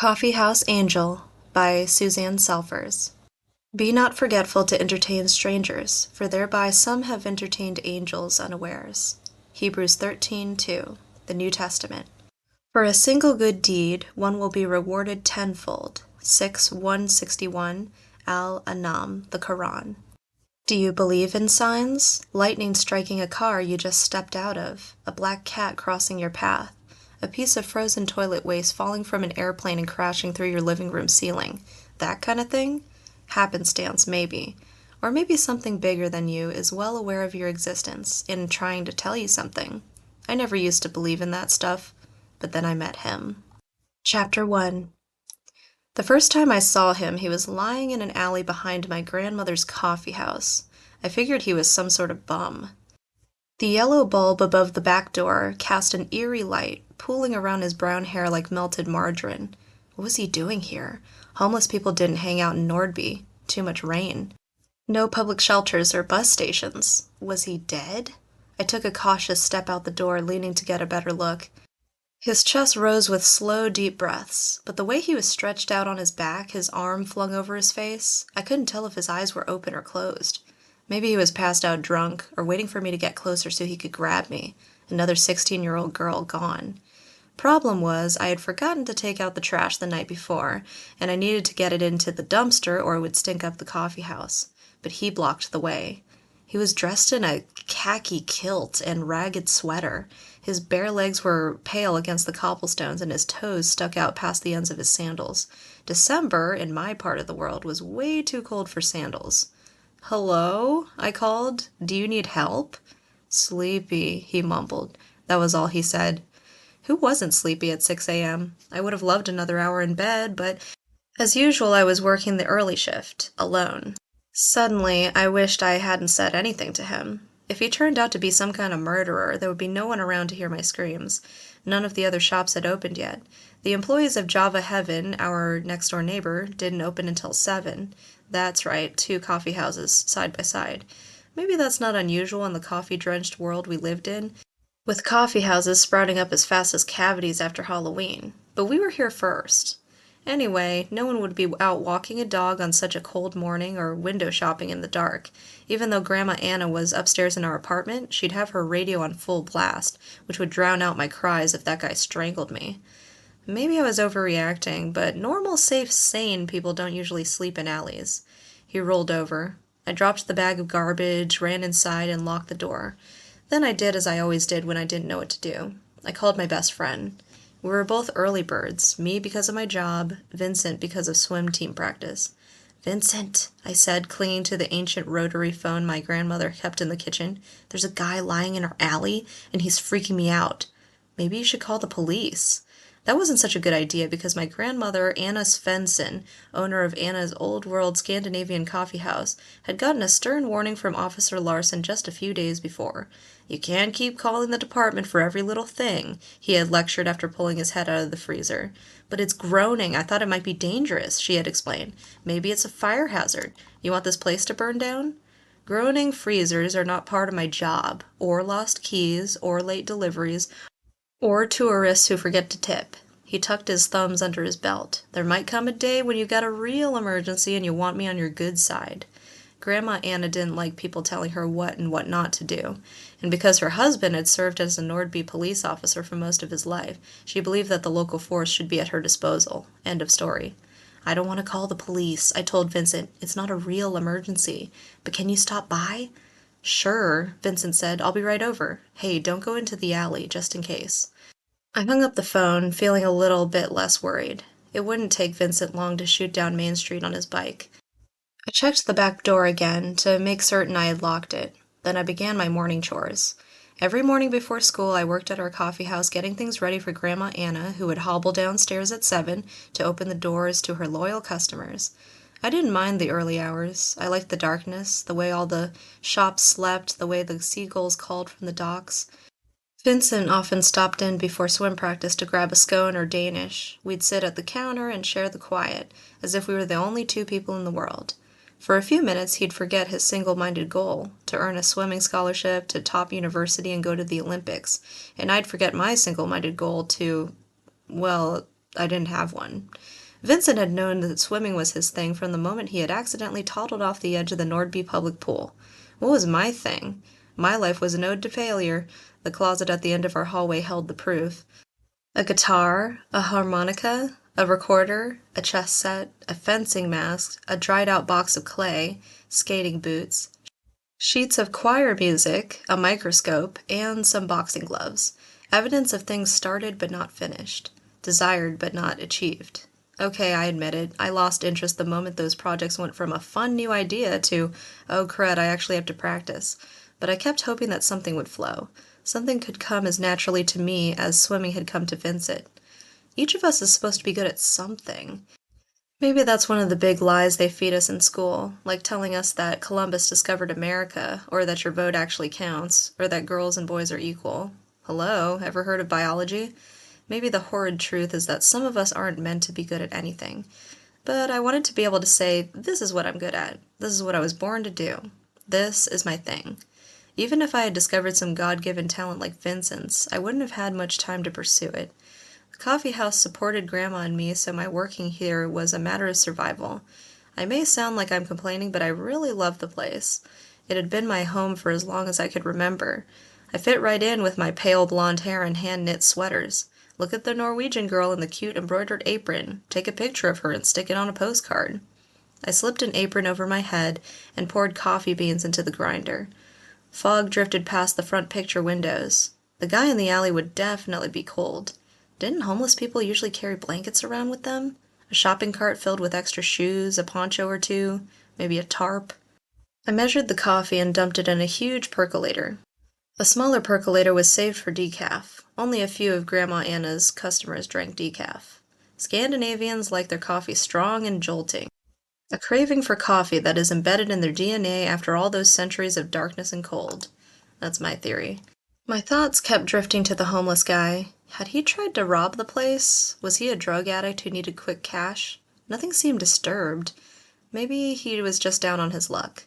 Coffeehouse Angel by Suzanne Selfers. Be not forgetful to entertain strangers, for thereby some have entertained angels unawares. Hebrews 13:2, the New Testament. For a single good deed, one will be rewarded tenfold. 6:161, Al-Anam, the Quran. Do you believe in signs? Lightning striking a car you just stepped out of, a black cat crossing your path, a piece of frozen toilet waste falling from an airplane and crashing through your living room ceiling. That kind of thing? Happenstance, maybe. Or maybe something bigger than you is well aware of your existence and trying to tell you something. I never used to believe in that stuff, but then I met him. Chapter 1. The first time I saw him, he was lying in an alley behind my grandmother's coffee house. I figured he was some sort of bum. The yellow bulb above the back door cast an eerie light, pooling around his brown hair like melted margarine. What was he doing here? Homeless people didn't hang out in Nordby. Too much rain. No public shelters or bus stations. Was he dead? I took a cautious step out the door, leaning to get a better look. His chest rose with slow, deep breaths, but the way he was stretched out on his back, his arm flung over his face, I couldn't tell if his eyes were open or closed. Maybe he was passed out drunk, or waiting for me to get closer so he could grab me. Another 16-year-old girl gone. Problem was, I had forgotten to take out the trash the night before, and I needed to get it into the dumpster or it would stink up the coffee house. But he blocked the way. He was dressed in a khaki kilt and ragged sweater. His bare legs were pale against the cobblestones, and his toes stuck out past the ends of his sandals. December, in my part of the world, was way too cold for sandals. "Hello?" I called. "Do you need help?" "Sleepy," he mumbled. That was all he said. Who wasn't sleepy at 6 a.m.? I would have loved another hour in bed, but as usual I was working the early shift, alone. Suddenly, I wished I hadn't said anything to him. If he turned out to be some kind of murderer, there would be no one around to hear my screams. None of the other shops had opened yet. The employees of Java Heaven, our next-door neighbor, didn't open until 7. That's right, 2 coffee houses, side by side. Maybe that's not unusual in the coffee-drenched world we lived in, with coffee houses sprouting up as fast as cavities after Halloween. But we were here first. Anyway, no one would be out walking a dog on such a cold morning or window shopping in the dark. Even though Grandma Anna was upstairs in our apartment, she'd have her radio on full blast, which would drown out my cries if that guy strangled me. Maybe I was overreacting, but normal, safe, sane people don't usually sleep in alleys. He rolled over. I dropped the bag of garbage, ran inside, and locked the door. Then I did as I always did when I didn't know what to do. I called my best friend. We were both early birds, me because of my job, Vincent because of swim team practice. "Vincent," I said, clinging to the ancient rotary phone my grandmother kept in the kitchen. "There's a guy lying in our alley, and he's freaking me out. Maybe you should call the police." That wasn't such a good idea because my grandmother, Anna Svensson, owner of Anna's Old World Scandinavian coffee house, had gotten a stern warning from Officer Larson just a few days before. "You can't keep calling the department for every little thing," he had lectured after pulling his head out of the freezer. "But it's groaning. I thought it might be dangerous," she had explained. "Maybe it's a fire hazard. You want this place to burn down?" Groaning freezers are not part of my job, or lost keys, or late deliveries, or tourists who forget to tip. He tucked his thumbs under his belt. "There might come a day when you've got a real emergency and you want me on your good side." Grandma Anna didn't like people telling her what and what not to do, and because her husband had served as a Nordby police officer for most of his life, she believed that the local force should be at her disposal. End of story. "I don't want to call the police," I told Vincent. "It's not a real emergency. But can you stop by?" "Sure," Vincent said. "I'll be right over. Hey, don't go into the alley, just in case." I hung up the phone, feeling a little bit less worried. It wouldn't take Vincent long to shoot down Main Street on his bike. I checked the back door again to make certain I had locked it. Then I began my morning chores. Every morning before school I worked at our coffee house getting things ready for Grandma Anna, who would hobble downstairs at 7 to open the doors to her loyal customers. I didn't mind the early hours. I liked the darkness, the way all the shops slept, the way the seagulls called from the docks. Vincent often stopped in before swim practice to grab a scone or Danish. We'd sit at the counter and share the quiet, as if we were the only 2 people in the world. For a few minutes he'd forget his single-minded goal, to earn a swimming scholarship to top university and go to the Olympics, and I'd forget my single-minded goal to, well, I didn't have one. Vincent had known that swimming was his thing from the moment he had accidentally toddled off the edge of the Nordby public pool. What was my thing? My life was an ode to failure. The closet at the end of our hallway held the proof. A guitar, a harmonica, a recorder, a chess set, a fencing mask, a dried-out box of clay, skating boots, sheets of choir music, a microscope, and some boxing gloves. Evidence of things started but not finished. Desired but not achieved. Okay, I admit it. I lost interest the moment those projects went from a fun new idea to, oh crud, I actually have to practice. But I kept hoping that something would flow. Something could come as naturally to me as swimming had come to Vincent. Each of us is supposed to be good at something. Maybe that's one of the big lies they feed us in school, like telling us that Columbus discovered America, or that your vote actually counts, or that girls and boys are equal. Hello, ever heard of biology? Maybe the horrid truth is that some of us aren't meant to be good at anything. But I wanted to be able to say, this is what I'm good at. This is what I was born to do. This is my thing. Even if I had discovered some God-given talent like Vincent's, I wouldn't have had much time to pursue it. The coffee house supported Grandma and me, so my working here was a matter of survival. I may sound like I'm complaining, but I really loved the place. It had been my home for as long as I could remember. I fit right in with my pale blonde hair and hand-knit sweaters. Look at the Norwegian girl in the cute embroidered apron. Take a picture of her and stick it on a postcard. I slipped an apron over my head and poured coffee beans into the grinder. Fog drifted past the front picture windows. The guy in the alley would definitely be cold. Didn't homeless people usually carry blankets around with them? A shopping cart filled with extra shoes, a poncho or two, maybe a tarp? I measured the coffee and dumped it in a huge percolator. A smaller percolator was saved for decaf. Only a few of Grandma Anna's customers drank decaf. Scandinavians like their coffee strong and jolting. A craving for coffee that is embedded in their DNA after all those centuries of darkness and cold. That's my theory. My thoughts kept drifting to the homeless guy. Had he tried to rob the place? Was he a drug addict who needed quick cash? Nothing seemed disturbed. Maybe he was just down on his luck.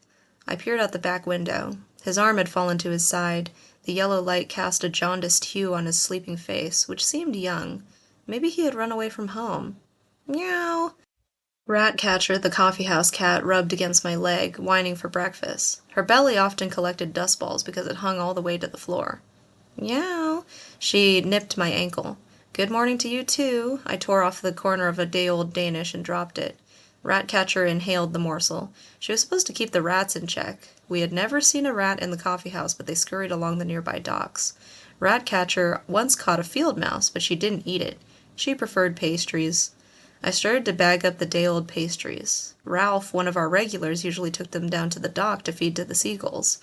I peered out the back window. His arm had fallen to his side. The yellow light cast a jaundiced hue on his sleeping face, which seemed young. Maybe he had run away from home. Meow! Ratcatcher, the coffeehouse cat, rubbed against my leg, whining for breakfast. Her belly often collected dust balls because it hung all the way to the floor. Meow! She nipped my ankle. Good morning to you, too. I tore off the corner of a day-old Danish and dropped it. Ratcatcher inhaled the morsel. She was supposed to keep the rats in check. We had never seen a rat in the coffeehouse, but they scurried along the nearby docks. Ratcatcher once caught a field mouse, but she didn't eat it. She preferred pastries. I started to bag up the day-old pastries. Ralph, one of our regulars, usually took them down to the dock to feed to the seagulls.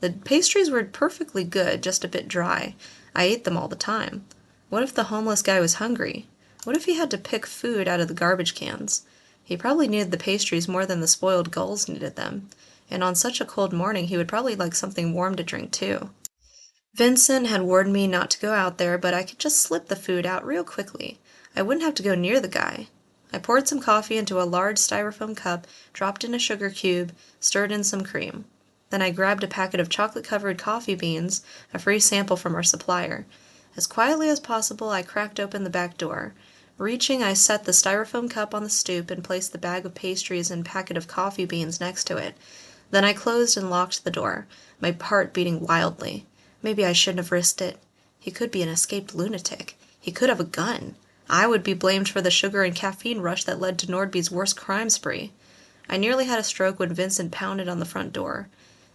The pastries were perfectly good, just a bit dry. I ate them all the time. What if the homeless guy was hungry? What if he had to pick food out of the garbage cans? He probably needed the pastries more than the spoiled gulls needed them. And on such a cold morning, he would probably like something warm to drink, too. Vincent had warned me not to go out there, but I could just slip the food out real quickly. I wouldn't have to go near the guy. I poured some coffee into a large styrofoam cup, dropped in a sugar cube, stirred in some cream. Then I grabbed a packet of chocolate-covered coffee beans, a free sample from our supplier. As quietly as possible, I cracked open the back door. Reaching, I set the styrofoam cup on the stoop and placed the bag of pastries and packet of coffee beans next to it. Then I closed and locked the door, my heart beating wildly. Maybe I shouldn't have risked it. He could be an escaped lunatic. He could have a gun. I would be blamed for the sugar and caffeine rush that led to Nordby's worst crime spree. I nearly had a stroke when Vincent pounded on the front door.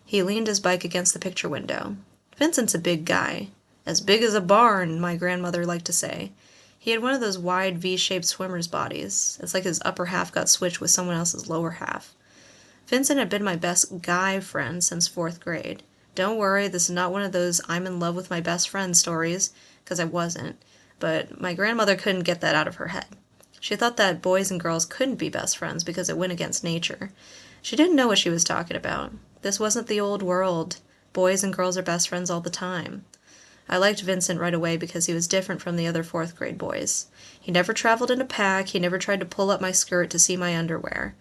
He leaned his bike against the picture window. Vincent's a big guy. As big as a barn, my grandmother liked to say. He had one of those wide V-shaped swimmer's bodies. It's like his upper half got switched with someone else's lower half. Vincent had been my best guy friend since 4th grade. Don't worry, this is not one of those I'm in love with my best friend stories, because I wasn't. But my grandmother couldn't get that out of her head. She thought that boys and girls couldn't be best friends because it went against nature. She didn't know what she was talking about. This wasn't the old world. Boys and girls are best friends all the time. I liked Vincent right away because he was different from the other 4th grade boys. He never traveled in a pack, he never tried to pull up my skirt to see my underwear.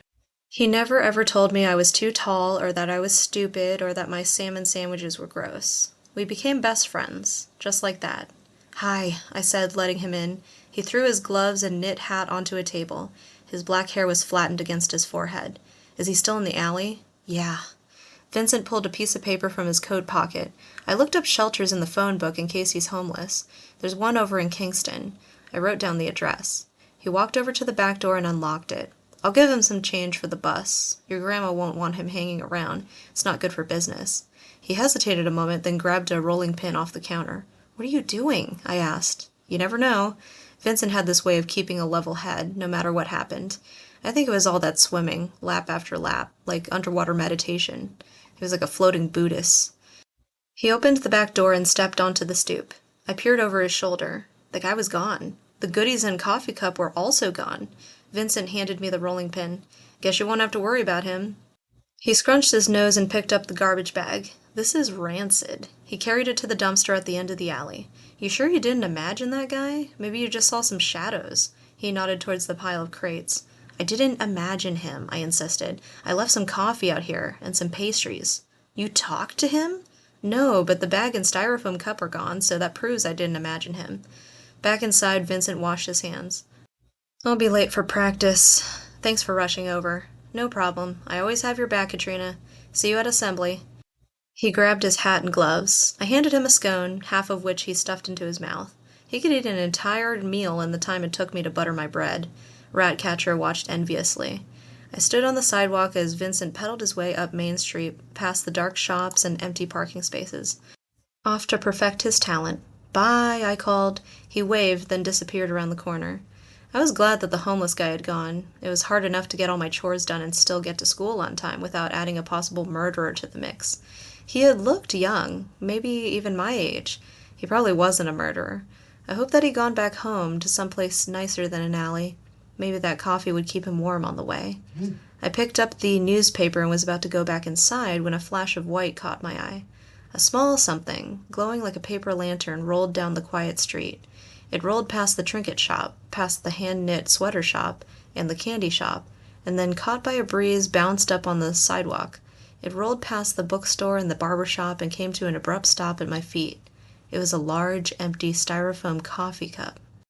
He never ever told me I was too tall, or that I was stupid, or that my salmon sandwiches were gross. We became best friends, just like that. "Hi," I said, letting him in. He threw his gloves and knit hat onto a table. His black hair was flattened against his forehead. Is he still in the alley? Yeah. Vincent pulled a piece of paper from his coat pocket. I looked up shelters in the phone book in case he's homeless. There's one over in Kingston. I wrote down the address. He walked over to the back door and unlocked it. I'll give him some change for the bus. Your grandma won't want him hanging around. It's not good for business. He hesitated a moment, then grabbed a rolling pin off the counter. What are you doing? I asked. You never know. Vincent had this way of keeping a level head, no matter what happened. I think it was all that swimming, lap after lap, like underwater meditation. He was like a floating Buddhist. He opened the back door and stepped onto the stoop. I peered over his shoulder. The guy was gone. The goodies and coffee cup were also gone. Vincent handed me the rolling pin. Guess you won't have to worry about him. He scrunched his nose and picked up the garbage bag. This is rancid. He carried it to the dumpster at the end of the alley. You sure you didn't imagine that guy? Maybe you just saw some shadows. He nodded towards the pile of crates. I didn't imagine him, I insisted. I left some coffee out here, and some pastries. You talked to him? No, but the bag and styrofoam cup are gone, so that proves I didn't imagine him. Back inside, Vincent washed his hands. I'll be late for practice. Thanks for rushing over. No problem. I always have your back, Katrina. See you at assembly. He grabbed his hat and gloves. I handed him a scone, half of which he stuffed into his mouth. He could eat an entire meal in the time it took me to butter my bread. Ratcatcher watched enviously. I stood on the sidewalk as Vincent pedaled his way up Main Street, past the dark shops and empty parking spaces. Off to perfect his talent. Bye, I called. He waved, then disappeared around the corner. I was glad that the homeless guy had gone. It was hard enough to get all my chores done and still get to school on time without adding a possible murderer to the mix. He had looked young, maybe even my age. He probably wasn't a murderer. I hoped that he'd gone back home to someplace nicer than an alley. Maybe that coffee would keep him warm on the way. I picked up the newspaper and was about to go back inside when a flash of white caught my eye. A small something, glowing like a paper lantern, rolled down the quiet street. It rolled past the trinket shop, past the hand-knit sweater shop, and the candy shop, and then, caught by a breeze, bounced up on the sidewalk. It rolled past the bookstore and the barber shop and came to an abrupt stop at my feet. It was a large, empty styrofoam coffee cup.